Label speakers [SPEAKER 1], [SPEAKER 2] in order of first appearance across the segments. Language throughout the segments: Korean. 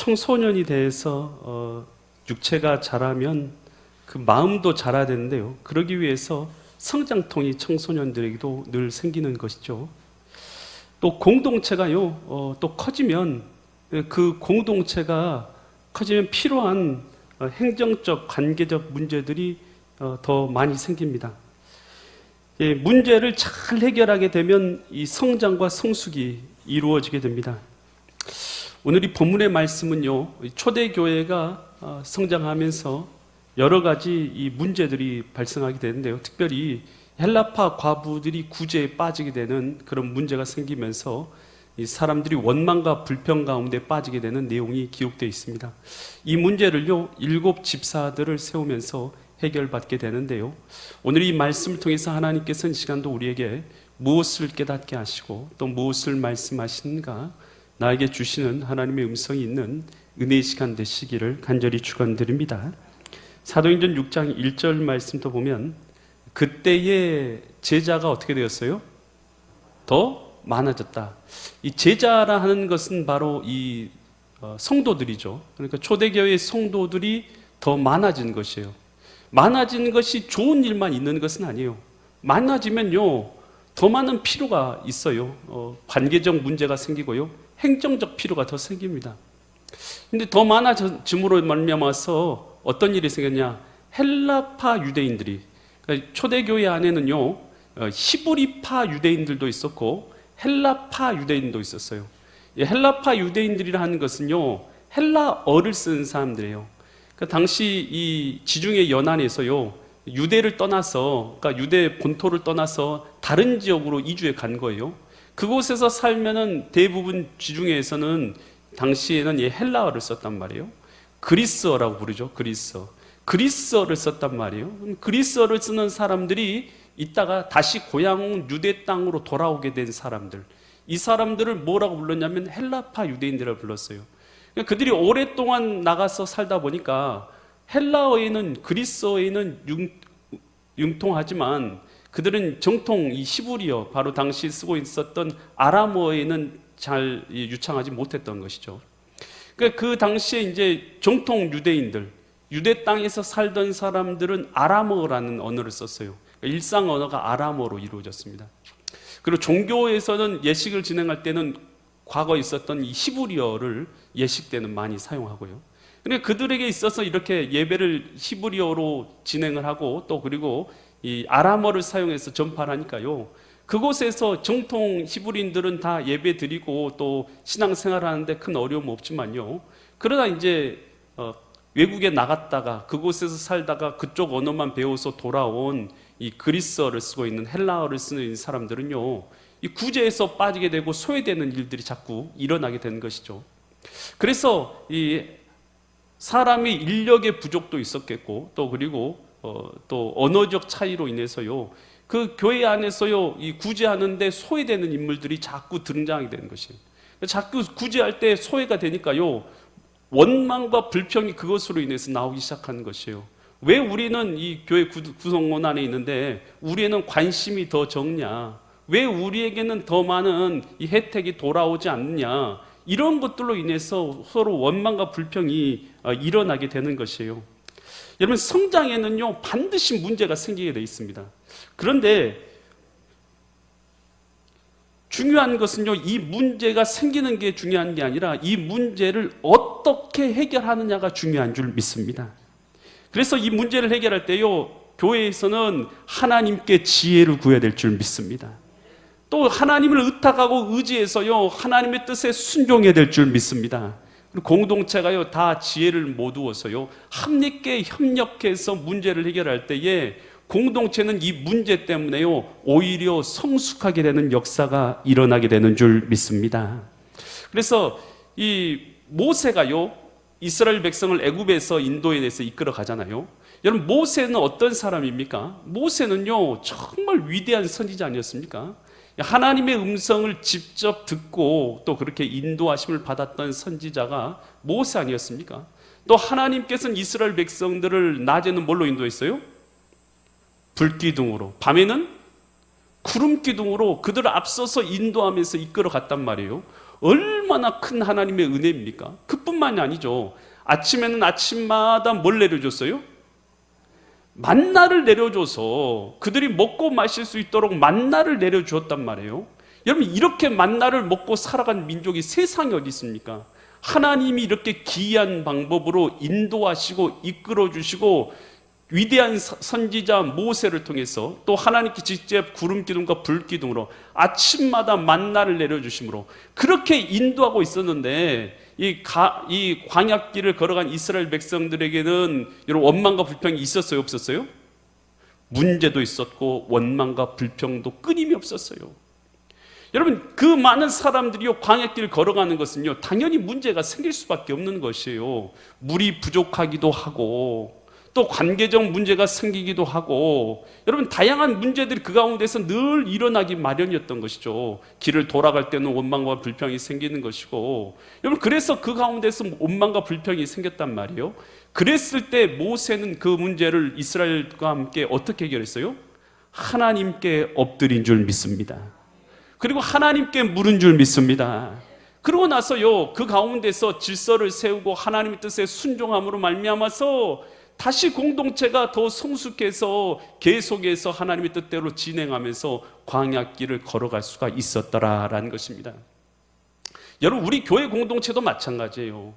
[SPEAKER 1] 청소년이 대해서 육체가 자라면 그 마음도 자라야 되는데요. 그러기 위해서 성장통이 청소년들에게도 늘 생기는 것이죠. 또 공동체가요, 또 커지면 그 공동체가 커지면 필요한 행정적, 관계적 문제들이 더 많이 생깁니다. 문제를 잘 해결하게 되면 이 성장과 성숙이 이루어지게 됩니다. 오늘 이 본문의 말씀은요, 초대교회가 성장하면서 여러 가지 이 문제들이 발생하게 되는데요. 특별히 헬라파 과부들이 구제에 빠지게 되는 그런 문제가 생기면서 이 사람들이 원망과 불평 가운데 빠지게 되는 내용이 기록되어 있습니다. 이 문제를요, 7 집사들을 세우면서 해결받게 되는데요. 오늘 이 말씀을 통해서 하나님께서는 이 시간도 우리에게 무엇을 깨닫게 하시고 또 무엇을 말씀하시는가 나에게 주시는 하나님의 음성이 있는 은혜의 시간 되시기를 간절히 축원드립니다. 사도행전 6장 1절 말씀도 보면 그때의 제자가 어떻게 되었어요? 더 많아졌다. 이 제자라 하는 것은 바로 이 성도들이죠. 그러니까 초대교회의 성도들이 더 많아진 것이에요. 많아진 것이 좋은 일만 있는 것은 아니에요. 많아지면요, 더 많은 필요가 있어요. 관계적 문제가 생기고요, 행정적 필요가 더 생깁니다. 근데 더 많아짐으로 말미암아서 어떤 일이 생겼냐? 헬라파 유대인들이, 그러니까 초대교회 안에는요, 히브리파 유대인들도 있었고 헬라파 유대인도 있었어요. 헬라파 유대인들이라 하는 것은요, 헬라어를 쓰는 사람들이에요. 그러니까 당시 이 지중해 연안에서요, 유대를 떠나서, 그러니까 유대 본토를 떠나서 다른 지역으로 이주해 간 거예요. 그곳에서 살면은 대부분 지중해에서는 당시에는 이 헬라어를 썼단 말이에요. 그리스어라고 부르죠. 그리스어를 썼단 말이에요. 그리스어를 쓰는 사람들이 있다가 다시 고향 유대 땅으로 돌아오게 된 사람들, 이 사람들을 뭐라고 불렀냐면 헬라파 유대인들을 불렀어요. 그들이 오랫동안 나가서 살다 보니까 헬라어에는, 그리스어에는 융통하지만 그들은 정통 이 히브리어, 바로 당시 쓰고 있었던 아람어에는 잘 유창하지 못했던 것이죠. 그러니까 그 당시에 이제 정통 유대인들, 유대 땅에서 살던 사람들은 아람어라는 언어를 썼어요. 일상 언어가 아람어로 이루어졌습니다. 그리고 종교에서는 예식을 진행할 때는 과거에 있었던 이 히브리어를 예식 때는 많이 사용하고요. 그러니까 그들에게 있어서 이렇게 예배를 히브리어로 진행을 하고 또 그리고 이 아람어를 사용해서 전파를 하니까요, 그곳에서 정통 히브리인들은 다 예배 드리고 또 신앙생활 하는데 큰 어려움 없지만요, 그러다 이제 외국에 나갔다가 그곳에서 살다가 그쪽 언어만 배워서 돌아온 이 그리스어를 쓰고 있는, 헬라어를 쓰는 사람들은요, 이 구제에서 빠지게 되고 소외되는 일들이 자꾸 일어나게 되는 것이죠. 그래서 이 사람의 인력의 부족도 있었겠고 또 그리고 또 언어적 차이로 인해서요, 그 교회 안에서요, 이 구제하는데 소외되는 인물들이 자꾸 등장하게 되는 것이에요. 자꾸 구제할 때 소외가 되니까요, 원망과 불평이 그것으로 인해서 나오기 시작하는 것이에요. 왜 우리는 이 교회 구성원 안에 있는데 우리에는 관심이 더 적냐? 왜 우리에게는 더 많은 이 혜택이 돌아오지 않느냐? 이런 것들로 인해서 서로 원망과 불평이 일어나게 되는 것이에요. 여러분, 성장에는요, 반드시 문제가 생기게 되어 있습니다. 그런데 중요한 것은요, 이 문제가 생기는 게 중요한 게 아니라 이 문제를 어떻게 해결하느냐가 중요한 줄 믿습니다. 그래서 이 문제를 해결할 때요, 교회에서는 하나님께 지혜를 구해야 될 줄 믿습니다. 또 하나님을 의탁하고 의지해서요, 하나님의 뜻에 순종해야 될 줄 믿습니다. 그리고 공동체가요, 다 지혜를 모두어서요, 함께 협력해서 문제를 해결할 때에 공동체는 이 문제 때문에요, 오히려 성숙하게 되는 역사가 일어나게 되는 줄 믿습니다. 그래서 이 모세가요, 이스라엘 백성을 애굽에서 인도에서 이끌어 가잖아요. 여러분, 모세는 어떤 사람입니까? 모세는요, 정말 위대한 선지자 아니었습니까? 하나님의 음성을 직접 듣고 또 그렇게 인도하심을 받았던 선지자가 모세 아니었습니까? 또 하나님께서는 이스라엘 백성들을 낮에는 뭘로 인도했어요? 불기둥으로, 밤에는 구름 기둥으로 그들을 앞서서 인도하면서 이끌어 갔단 말이에요. 얼마나 큰 하나님의 은혜입니까? 그뿐만이 아니죠. 아침에는 아침마다 뭘 내려줬어요? 만나를 내려줘서 그들이 먹고 마실 수 있도록 만나를 내려주었단 말이에요. 여러분, 이렇게 만나를 먹고 살아간 민족이 세상에 어디 있습니까? 하나님이 이렇게 기이한 방법으로 인도하시고 이끌어주시고 위대한 선지자 모세를 통해서 또 하나님께 직접 구름 기둥과 불 기둥으로 아침마다 만나를 내려주심으로 그렇게 인도하고 있었는데, 이 광야길을 걸어간 이스라엘 백성들에게는 여러분 원망과 불평이 있었어요, 없었어요? 문제도 있었고 원망과 불평도 끊임이 없었어요. 여러분, 그 많은 사람들이요 광야길 걸어가는 것은요 당연히 문제가 생길 수밖에 없는 것이에요. 물이 부족하기도 하고 또 관계적 문제가 생기기도 하고, 여러분 다양한 문제들이 그 가운데서 늘 일어나기 마련이었던 것이죠. 길을 돌아갈 때는 원망과 불평이 생기는 것이고, 여러분 그래서 그 가운데서 원망과 불평이 생겼단 말이에요. 그랬을 때 모세는 그 문제를 이스라엘과 함께 어떻게 해결했어요? 하나님께 엎드린 줄 믿습니다. 그리고 하나님께 물은 줄 믿습니다. 그러고 나서요 그 가운데서 질서를 세우고 하나님의 뜻에 순종함으로 말미암아서 다시 공동체가 더 성숙해서 계속해서 하나님의 뜻대로 진행하면서 광야길을 걸어갈 수가 있었더라라는 것입니다. 여러분, 우리 교회 공동체도 마찬가지예요.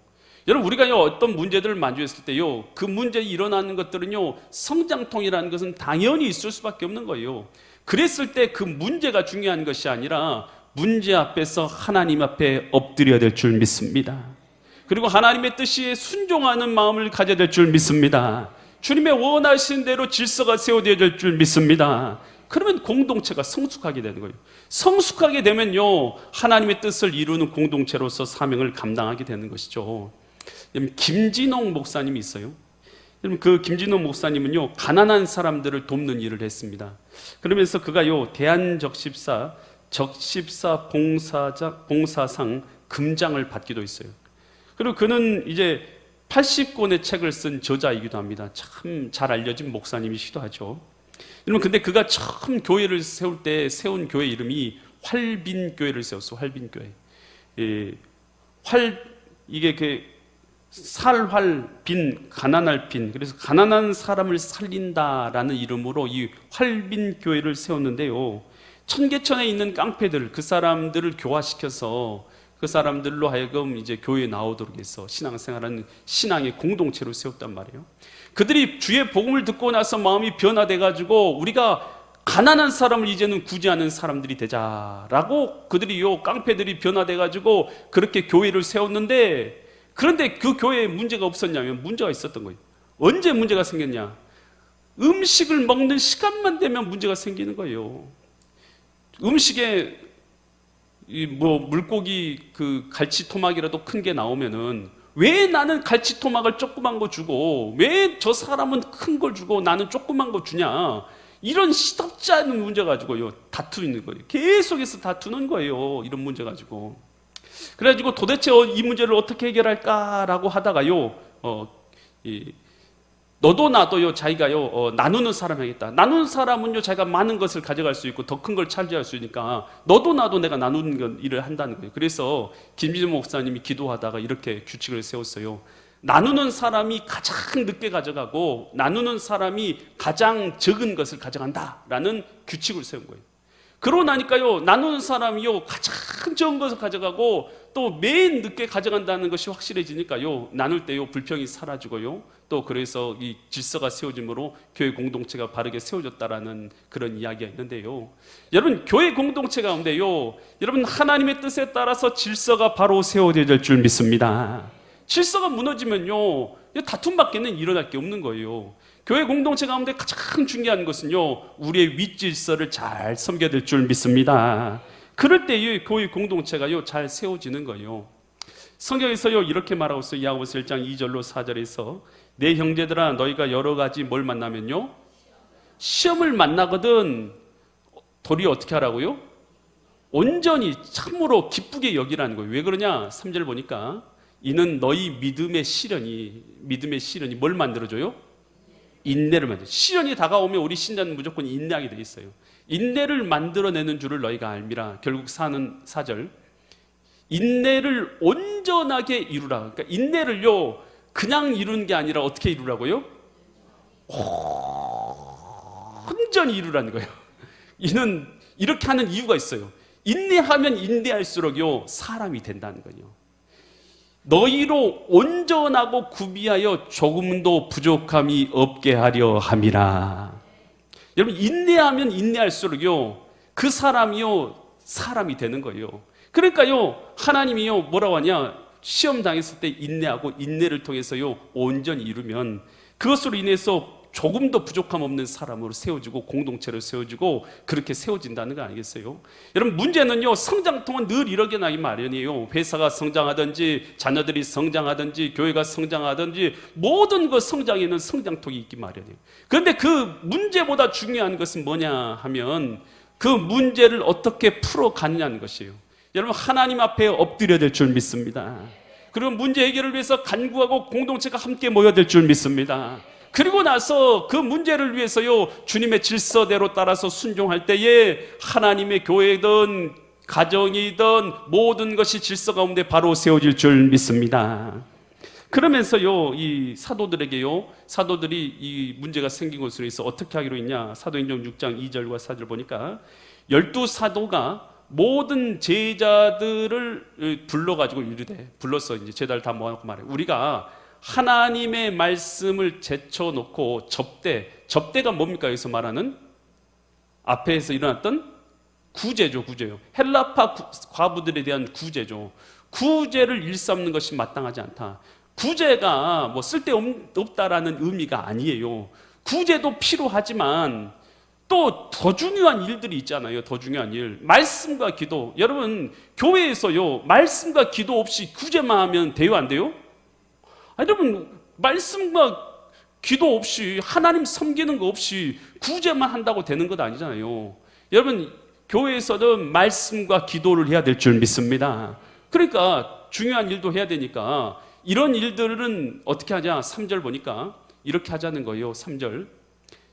[SPEAKER 1] 여러분, 우리가 어떤 문제들을 마주했을 때요 그 문제 일어나는 것들은요 성장통이라는 것은 당연히 있을 수밖에 없는 거예요. 그랬을 때 그 문제가 중요한 것이 아니라 문제 앞에서 하나님 앞에 엎드려야 될 줄 믿습니다. 그리고 하나님의 뜻에 순종하는 마음을 가져야 될 줄 믿습니다. 주님의 원하신 대로 질서가 세워져야 될 줄 믿습니다. 그러면 공동체가 성숙하게 되는 거예요. 성숙하게 되면요 하나님의 뜻을 이루는 공동체로서 사명을 감당하게 되는 것이죠. 김진홍 목사님이 있어요. 그 김진홍 목사님은요 가난한 사람들을 돕는 일을 했습니다. 그러면서 그가요 대한적십사 봉사상 금장을 받기도 했어요. 그리고 그는 이제 80권의 책을 쓴 저자이기도 합니다. 참 잘 알려진 목사님이시기도 하죠. 여러분, 근데 그가 처음 교회를 세울 때 세운 교회 이름이 활빈교회를 세웠어요. 활빈교회. 이게 그 살활빈, 가난할 빈. 그래서 가난한 사람을 살린다라는 이름으로 이 활빈교회를 세웠는데요. 청계천에 있는 깡패들, 그 사람들을 교화시켜서 그 사람들로 하여금 이제 교회에 나오도록 해서 신앙생활하는 신앙의 공동체로 세웠단 말이에요. 그들이 주의 복음을 듣고 나서 마음이 변화돼가지고 우리가 가난한 사람을 이제는 구제하는 사람들이 되자라고 그들이 깡패들이 변화돼가지고 그렇게 교회를 세웠는데, 그런데 그 교회에 문제가 없었냐면 문제가 있었던 거예요. 언제 문제가 생겼냐? 음식을 먹는 시간만 되면 문제가 생기는 거예요. 음식에 물고기 그 갈치토막이라도 큰 게 나오면은 왜 나는 갈치토막을 조그만 거 주고 왜 저 사람은 큰 걸 주고 나는 조그만 거 주냐, 이런 시덥지 않은 문제 가지고요 다투는 거예요. 계속해서 다투는 거예요. 이런 문제 가지고. 그래가지고 도대체 이 문제를 어떻게 해결할까라고 하다가요 너도 나도요 자기가요 나누는 사람 하겠다. 나누는 사람은요 자기가 많은 것을 가져갈 수 있고 더 큰 걸 차지할 수 있으니까 너도 나도 내가 나누는 일을 한다는 거예요. 그래서 김진호 목사님이 기도하다가 이렇게 규칙을 세웠어요. 나누는 사람이 가장 늦게 가져가고 나누는 사람이 가장 적은 것을 가져간다라는 규칙을 세운 거예요. 그러고 나니까요 나누는 사람이요 가장 적은 것을 가져가고 또 맨 늦게 가져간다는 것이 확실해지니까요 나눌 때요 불평이 사라지고요 또 그래서 이 질서가 세워짐으로 교회 공동체가 바르게 세워졌다라는 그런 이야기가 있는데요. 여러분, 교회 공동체 가운데요 여러분 하나님의 뜻에 따라서 질서가 바로 세워져야 될 줄 믿습니다. 질서가 무너지면요 다툼밖에는 일어날 게 없는 거예요. 교회 공동체 가운데 가장 중요한 것은요 우리의 윗질서를 잘 섬겨야 될 줄 믿습니다. 그럴 때 이 교회 공동체가요 잘 세워지는 거예요. 성경에서요 이렇게 말하고 있어요. 야고보서 1장 2절로 4절에서 내 형제들아 너희가 여러 가지 뭘 만나면요 시험을 만나거든 도리어 어떻게 하라고요? 온전히 참으로 기쁘게 여기라는 거예요. 왜 그러냐? 3절 보니까 이는 너희 믿음의 시련이 뭘 만들어줘요? 인내를 만들어요. 시련이 다가오면 우리 신자는 무조건 인내하게 돼 있어요. 인내를 만들어내는 줄을 너희가 알미라. 결국 4절 인내를 온전하게 이루라. 그러니까 인내를요 그냥 이루는 게 아니라 어떻게 이루라고요? 온전히 이루라는 거예요. 이는 이렇게 하는 이유가 있어요. 인내하면 인내할수록요 사람이 된다는 거예요. 너희로 온전하고 구비하여 조금도 부족함이 없게 하려 함이라. 여러분, 인내하면 인내할수록요 그 사람이요 사람이 되는 거예요. 그러니까요 하나님이요 뭐라고 하냐, 시험 당했을 때 인내하고 인내를 통해서요 온전히 이루면 그것으로 인해서 조금 더 부족함 없는 사람으로 세워지고 공동체로 세워지고 그렇게 세워진다는 거 아니겠어요? 여러분, 문제는요 성장통은 늘 일어나기 마련이에요. 회사가 성장하든지 자녀들이 성장하든지 교회가 성장하든지 모든 그 성장에는 성장통이 있기 마련이에요. 그런데 그 문제보다 중요한 것은 뭐냐 하면 그 문제를 어떻게 풀어가느냐는 것이에요. 여러분, 하나님 앞에 엎드려야 될 줄 믿습니다. 그리고 문제 해결을 위해서 간구하고 공동체가 함께 모여야 될 줄 믿습니다. 그리고 나서 그 문제를 위해서요 주님의 질서대로 따라서 순종할 때에 하나님의 교회든 가정이든 모든 것이 질서 가운데 바로 세워질 줄 믿습니다. 그러면서요 이 사도들에게요, 사도들이 이 문제가 생긴 것으로 해서 어떻게 하기로 했냐, 사도행전 6장 2절과 4절 보니까 12사도가 모든 제자들을 불러가지고 이르되, 불러서 이제 제자를 다 모아놓고 말해, 우리가 하나님의 말씀을 제쳐놓고 접대가 뭡니까? 여기서 말하는 앞에서 일어났던 구제죠. 구제요. 헬라파 과부들에 대한 구제죠. 구제를 일삼는 것이 마땅하지 않다. 구제가 뭐 쓸데없다라는 의미가 아니에요. 구제도 필요하지만 또 더 중요한 일들이 있잖아요. 더 중요한 일, 말씀과 기도. 여러분, 교회에서요 말씀과 기도 없이 구제만 하면 돼요, 안 돼요? 여러분, 말씀과 기도 없이, 하나님 섬기는 거 없이 구제만 한다고 되는 것 아니잖아요. 여러분, 교회에서는 말씀과 기도를 해야 될 줄 믿습니다. 그러니까 중요한 일도 해야 되니까 이런 일들은 어떻게 하냐, 3절 보니까 이렇게 하자는 거예요. 3절,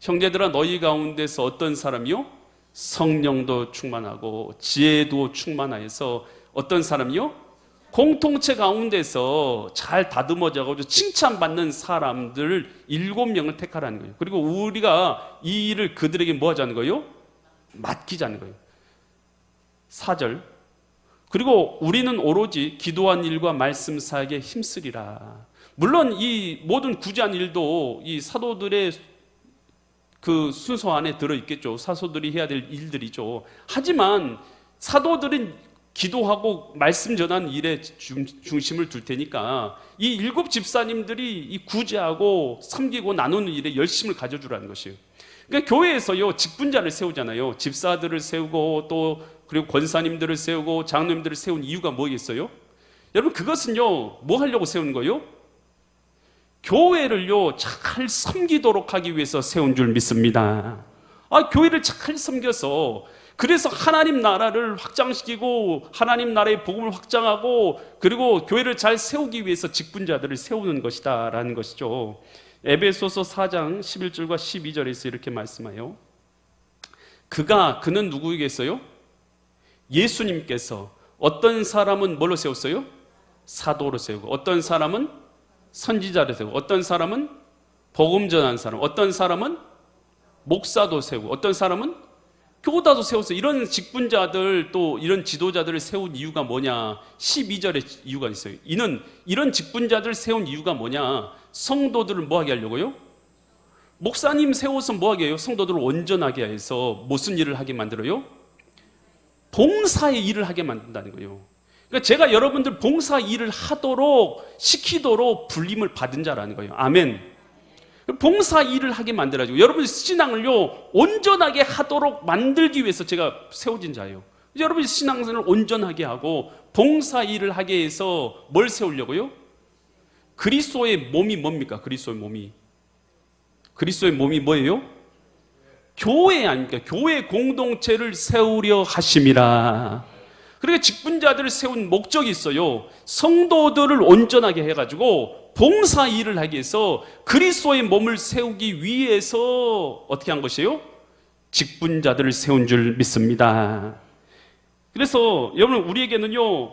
[SPEAKER 1] 형제들아 너희 가운데서 어떤 사람이요? 성령도 충만하고 지혜도 충만하여서 어떤 사람이요? 공동체 가운데서 잘 다듬어져가지고 칭찬받는 사람들 7명을 택하라는 거예요. 그리고 우리가 이 일을 그들에게 뭐 하자는 거예요? 맡기자는 거예요. 4절, 그리고 우리는 오로지 기도한 일과 말씀 사역에 힘쓰리라. 물론 이 모든 구제한 일도 이 사도들의 그 순서 안에 들어있겠죠. 사도들이 해야 될 일들이죠. 하지만 사도들은 기도하고 말씀 전하는 일에 중심을 둘 테니까 이 7 집사님들이 이 구제하고 섬기고 나누는 일에 열심을 가져주라는 것이에요. 그러니까 교회에서요 직분자를 세우잖아요. 집사들을 세우고 또 그리고 권사님들을 세우고 장로님들을 세운 이유가 뭐겠어요? 여러분, 그것은요 뭐 하려고 세우는 거예요? 교회를요 잘 섬기도록 하기 위해서 세운 줄 믿습니다. 교회를 잘 섬겨서, 그래서 하나님 나라를 확장시키고 하나님 나라의 복음을 확장하고 그리고 교회를 잘 세우기 위해서 직분자들을 세우는 것이다 라는 것이죠. 에베소서 4장 11절과 12절에서 이렇게 말씀해요. 그는 누구이겠어요? 예수님께서 어떤 사람은 뭘로 세웠어요? 사도로 세우고, 어떤 사람은 선지자로 세우고, 어떤 사람은 복음 전하는 사람, 어떤 사람은 목사도 세우고, 어떤 사람은 교다도 세워서 이런 직분자들 또 이런 지도자들을 세운 이유가 뭐냐? 12절에 이유가 있어요. 이런 직분자들을 세운 이유가 뭐냐? 성도들을 뭐하게 하려고요? 목사님 세워서 뭐하게 해요? 성도들을 온전하게 해서 무슨 일을 하게 만들어요? 봉사의 일을 하게 만든다는 거예요. 그러니까 제가 여러분들 봉사 일을 하도록 시키도록 불림을 받은 자라는 거예요. 아멘. 봉사 일을 하게 만들어가지고 여러분 신앙을요 온전하게 하도록 만들기 위해서 제가 세워진 자예요. 여러분 신앙생활을 온전하게 하고 봉사 일을 하게 해서 뭘 세우려고요? 그리스도의 몸이 뭡니까? 그리스도의 몸이 뭐예요? 교회 아닙니까? 교회 공동체를 세우려 하심이라. 그러니까 직분자들을 세운 목적이 있어요. 성도들을 온전하게 해가지고 봉사 일을 하기 위해서 그리스도의 몸을 세우기 위해서 어떻게 한 것이에요? 직분자들을 세운 줄 믿습니다. 그래서 여러분 우리에게는요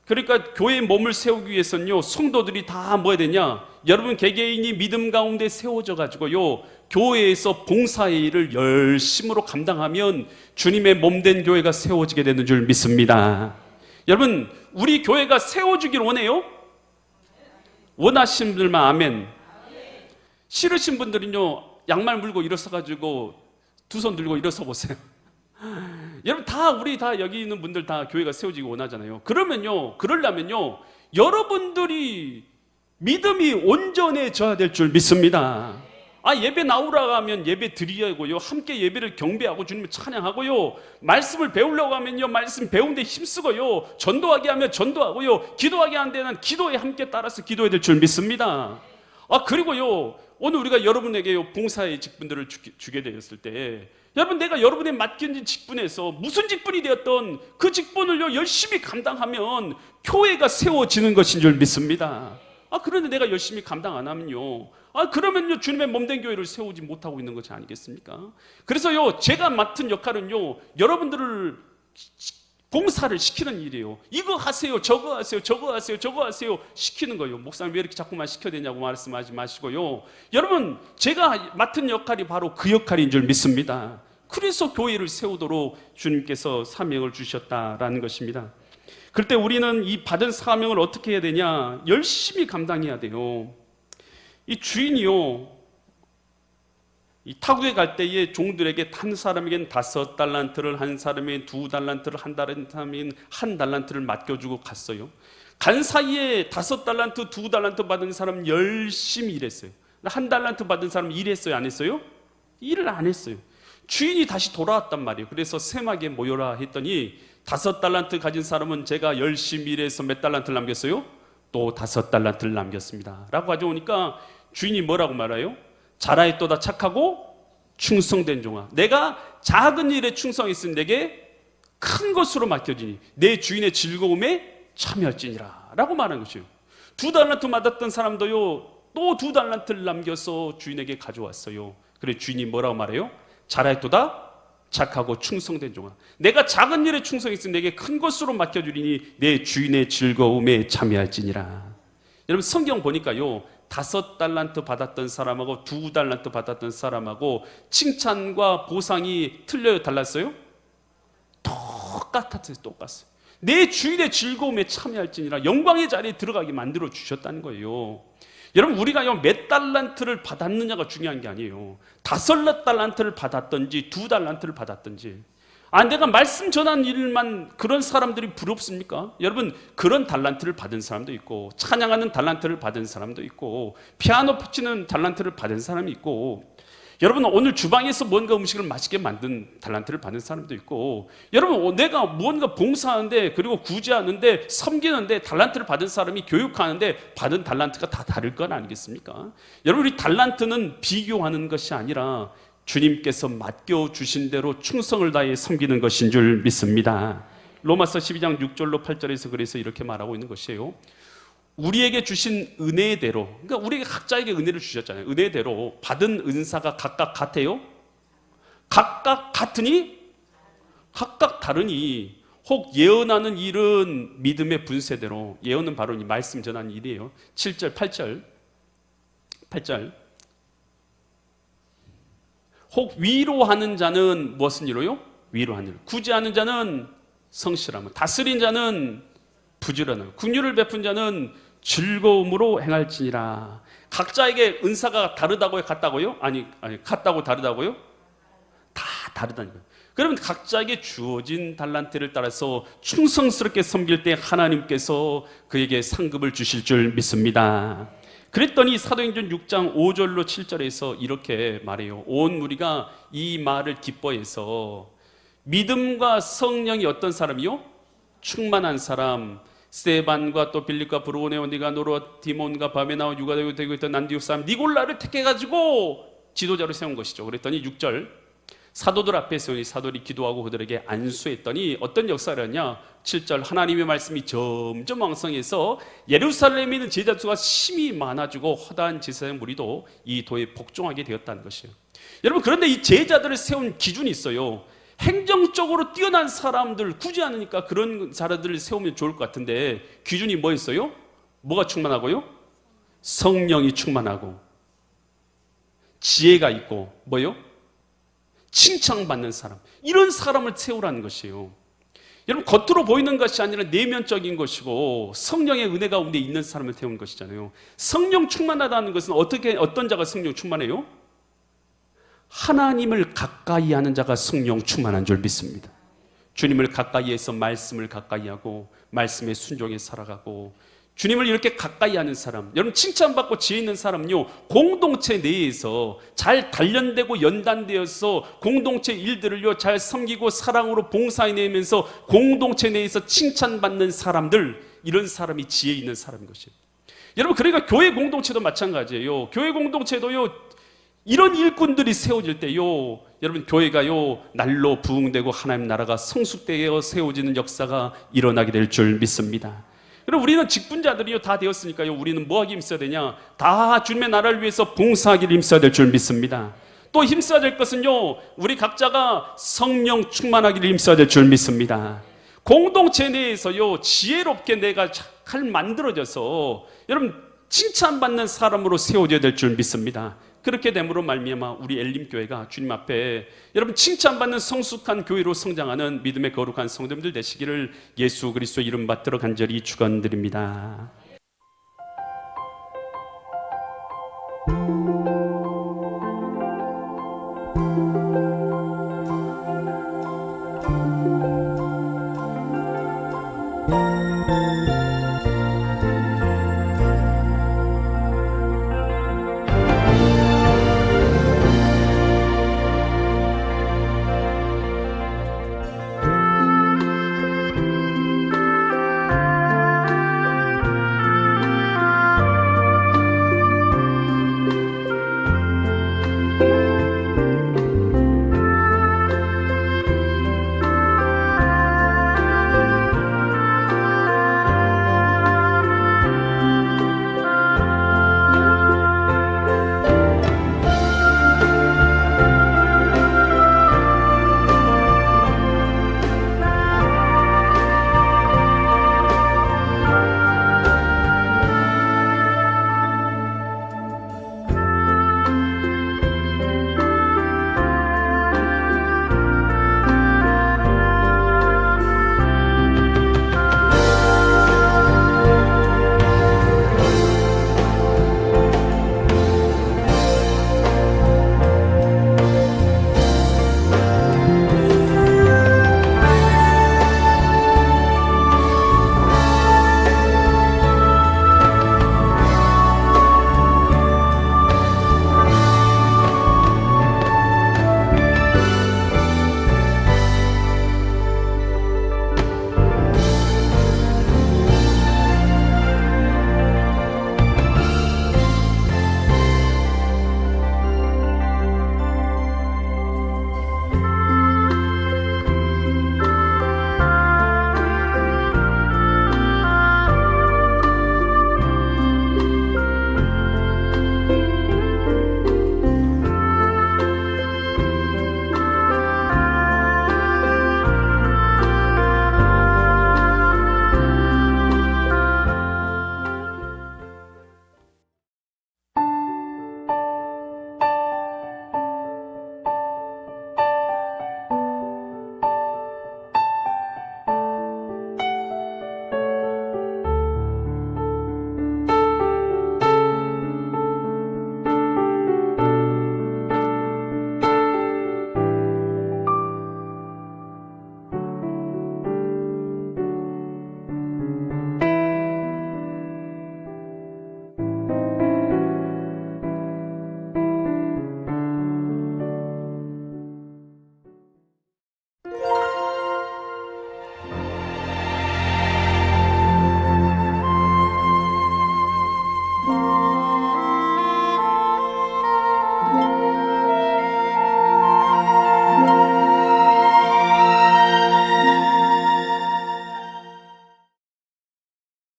[SPEAKER 1] 그러니까 교회의 몸을 세우기 위해서는요, 성도들이 다 뭐 해야 되냐? 여러분 개개인이 믿음 가운데 세워져 가지고요, 교회에서 봉사의 일을 열심으로 감당하면 주님의 몸된 교회가 세워지게 되는 줄 믿습니다. 여러분, 우리 교회가 세워지길 원해요? 원하시는 분들만 아멘. 싫으신 분들은요, 양말 물고 일어서 가지고 두 손 들고 일어서 보세요. 여러분 우리 다 여기 있는 분들 다 교회가 세워지기 원하잖아요. 그러려면요, 여러분들이 믿음이 온전해져야 될 줄 믿습니다. 예배 나오라고 하면 예배 드리고요, 함께 예배를 경배하고 주님을 찬양하고요, 말씀을 배우려고 하면요, 말씀 배우는데 힘쓰고요, 전도하게 하면 전도하고요, 기도하게 하는 데는 기도에 함께 따라서 기도해야 될 줄 믿습니다. 그리고요, 오늘 우리가 여러분에게 봉사의 직분들을 주게 되었을 때, 여러분, 내가 여러분의 맡겨진 직분에서 무슨 직분이 되었던 그 직분을요, 열심히 감당하면 교회가 세워지는 것인 줄 믿습니다. 그런데 내가 열심히 감당 안 하면요, 그러면요, 주님의 몸된 교회를 세우지 못하고 있는 것이 아니겠습니까? 그래서요, 제가 맡은 역할은요, 여러분들을 봉사를 시키는 일이에요. 이거 하세요, 저거 하세요, 저거 하세요, 저거 하세요 시키는 거예요. 목사님 왜 이렇게 자꾸만 시켜야 되냐고 말씀하지 마시고요, 여러분, 제가 맡은 역할이 바로 그 역할인 줄 믿습니다. 그래서 교회를 세우도록 주님께서 사명을 주셨다라는 것입니다. 그럴 때 우리는 이 받은 사명을 어떻게 해야 되냐? 열심히 감당해야 돼요. 이 주인이요, 이 타국에 갈 때에 종들에게 한 사람에겐 5달란트를, 한 사람에겐 2달란트를, 한 사람에겐 1달란트를 맡겨주고 갔어요. 간 사이에 5달란트, 2달란트 받은 사람은 열심히 일했어요. 1달란트 받은 사람은 일했어요, 안 했어요? 일을 안 했어요. 주인이 다시 돌아왔단 말이에요. 그래서 세마게 모여라 했더니 5달란트 가진 사람은 제가 열심히 일해서 몇 달란트를 남겼어요? 또 5달란트를 남겼습니다 라고 가져오니까 주인이 뭐라고 말해요? 잘하였도다 착하고 충성된 종아, 내가 작은 일에 충성했으니 내게 큰 것으로 맡겨지니 내 주인의 즐거움에 참여할지니라 라고 말하는 것이에요. 2달란트 받았던 사람도요, 또 2달란트를 남겨서 주인에게 가져왔어요. 그래 주인이 뭐라고 말해요? 잘하였도다 착하고 충성된 종아, 내가 작은 일에 충성했으니 내게 큰 것으로 맡겨주리니 내 주인의 즐거움에 참여할지니라. 여러분, 성경 보니까요, 5달란트 받았던 사람하고 2달란트 받았던 사람하고 칭찬과 보상이 틀려요, 달랐어요? 똑같았어요. 똑같아요. 내 주인의 즐거움에 참여할지니라, 영광의 자리에 들어가게 만들어 주셨다는 거예요. 여러분, 우리가 몇 달란트를 받았느냐가 중요한 게 아니에요. 5달란트를 받았든지 2달란트를 받았든지. 내가 말씀 전한 일만 그런 사람들이 부럽습니까? 여러분, 그런 달란트를 받은 사람도 있고, 찬양하는 달란트를 받은 사람도 있고, 피아노 치는 달란트를 받은 사람이 있고, 여러분, 오늘 주방에서 뭔가 음식을 맛있게 만든 달란트를 받은 사람도 있고, 여러분, 내가 무언가 봉사하는데, 그리고 구제하는데, 섬기는데 달란트를 받은 사람이 교육하는데 받은 달란트가 다 다를 건 아니겠습니까? 여러분, 우리 달란트는 비교하는 것이 아니라 주님께서 맡겨주신 대로 충성을 다해 섬기는 것인 줄 믿습니다. 로마서 12장 6절로 8절에서 그래서 이렇게 말하고 있는 것이에요. 우리에게 주신 은혜대로, 그러니까 우리에게 각자에게 은혜를 주셨잖아요. 은혜대로 받은 은사가 각각 같아요? 각각 같으니? 각각 다르니 혹 예언하는 일은 믿음의 분세대로, 예언은 바로 이 말씀 전하는 일이에요. 7절 8절 혹 위로하는 자는 무엇을 이루요? 위로하는 일. 구제하는 자는 성실함을, 다스린 자는 부지런함을, 긍휼을 베푼 자는 즐거움으로 행할지니라. 각자에게 은사가 다르다고요? 같다고요? 아니 같다고 다르다고요? 다 다르다는 거예요. 그러면 각자에게 주어진 달란트를 따라서 충성스럽게 섬길 때 하나님께서 그에게 상급을 주실 줄 믿습니다. 그랬더니 사도행전 6장 5절로 7절에서 이렇게 말해요. 온 무리가 이 말을 기뻐해서 믿음과 성령이 어떤 사람이요? 충만한 사람, 스데반과 또 빌립과 브루오네오 니가노르와 디몬과 바메나와 유다되고 되고 있던 안디옥 사람 니골라를 택해가지고 지도자로 세운 것이죠. 그랬더니 6절, 사도들 앞에 세우니 사도들이 기도하고 그들에게 안수했더니 어떤 역사를 하냐? 7절, 하나님의 말씀이 점점 왕성해서 예루살렘에 있는 제자 수가 심히 많아지고 허다한 제사장 무리도 이 도에 복종하게 되었다는 것이에요. 여러분, 그런데 이 제자들을 세운 기준이 있어요. 행정적으로 뛰어난 사람들 굳이 않으니까 그런 사람들을 세우면 좋을 것 같은데 기준이 뭐였어요? 뭐가 충만하고요? 성령이 충만하고 지혜가 있고 뭐요? 칭찬받는 사람, 이런 사람을 세우라는 것이에요. 여러분, 겉으로 보이는 것이 아니라 내면적인 것이고 성령의 은혜가 가운데 있는 사람을 세우는 것이잖아요. 성령 충만하다는 것은 어떤 자가 성령 충만해요? 하나님을 가까이 하는 자가 성령 충만한 줄 믿습니다. 주님을 가까이 해서 말씀을 가까이 하고 말씀에 순종해 살아가고 주님을 이렇게 가까이 하는 사람, 여러분 칭찬받고 지혜 있는 사람은요, 공동체 내에서 잘 단련되고 연단되어서 공동체 일들을요 잘 섬기고 사랑으로 봉사해내면서 공동체 내에서 칭찬받는 사람들, 이런 사람이 지혜 있는 사람인 것이에요. 여러분, 그러니까 교회 공동체도 마찬가지예요. 교회 공동체도요, 이런 일꾼들이 세워질 때요, 여러분 교회가요 날로 부흥되고 하나님 나라가 성숙되어 세워지는 역사가 일어나게 될 줄 믿습니다. 그럼 우리는 직분자들이요 다 되었으니까요, 우리는 뭐하기 힘써야 되냐? 다 주님의 나라를 위해서 봉사하기를 힘써야 될 줄 믿습니다. 또 힘써야 될 것은요, 우리 각자가 성령 충만하기를 힘써야 될 줄 믿습니다. 공동체 내에서요 지혜롭게 내가 잘 만들어져서 여러분 칭찬받는 사람으로 세워져야 될 줄 믿습니다. 그렇게 됨으로 말미암아 우리 엘림교회가 주님 앞에 여러분 칭찬받는 성숙한 교회로 성장하는 믿음의 거룩한 성도님들 되시기를 예수 그리스도 이름 받들어 간절히 축원드립니다.